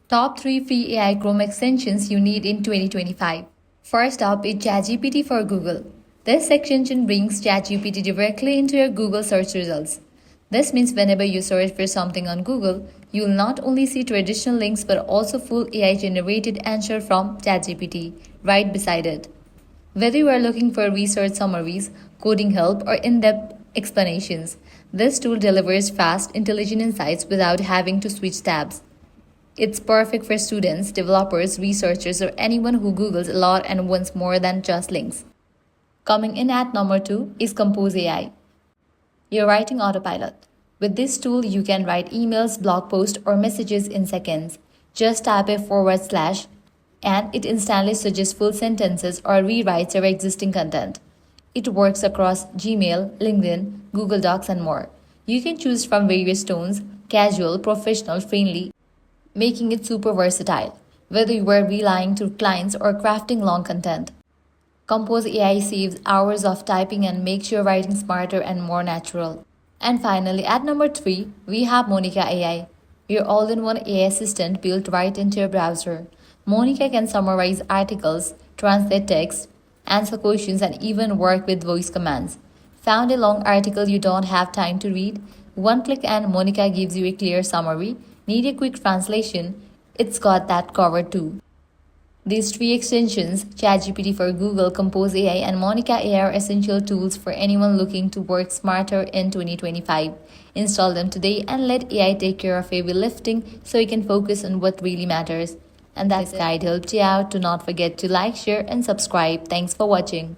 Top 3 free AI Chrome extensions you need in 2025. First up is ChatGPT for Google. This extension brings ChatGPT directly into your Google search results. This means whenever you search for something on Google, you will not only see traditional links but also full AI generated answer from ChatGPT right beside it. Whether you are looking for research summaries, coding help, or in depth explanations, this tool delivers fast, intelligent insights without having to switch tabs. It's perfect for students, developers, researchers, or anyone who Googles a lot and wants more than just links. Coming in at number 2 is Compose AI, your writing autopilot. With this tool, you can write emails, blog posts, or messages in seconds. Just type a forward slash and it instantly suggests full sentences or rewrites your existing content. It works across Gmail, LinkedIn, Google Docs, and more. You can choose from various tones casual, professional, friendly, making it super versatile, whether you are relying to clients or crafting long content. Compose AI saves hours of typing and makes your writing smarter and more natural. And finally, at number 3, we have Monica AI, your all-in-one AI assistant built right into your browser. Monica can summarize articles, translate text, answer questions, and even work with voice commands. Found a long article you don't have time to read? One click and Monica gives you a clear summary. Need a quick translation? It's got that covered too. These 3 extensions, ChatGPT for Google, Compose AI, and Monica AI, are essential tools for anyone looking to work smarter in 2025. Install them today and let AI take care of heavy lifting so you can focus on what really matters. And that's it. Guide helped you out. Do not forget to like, share, and subscribe. Thanks for watching.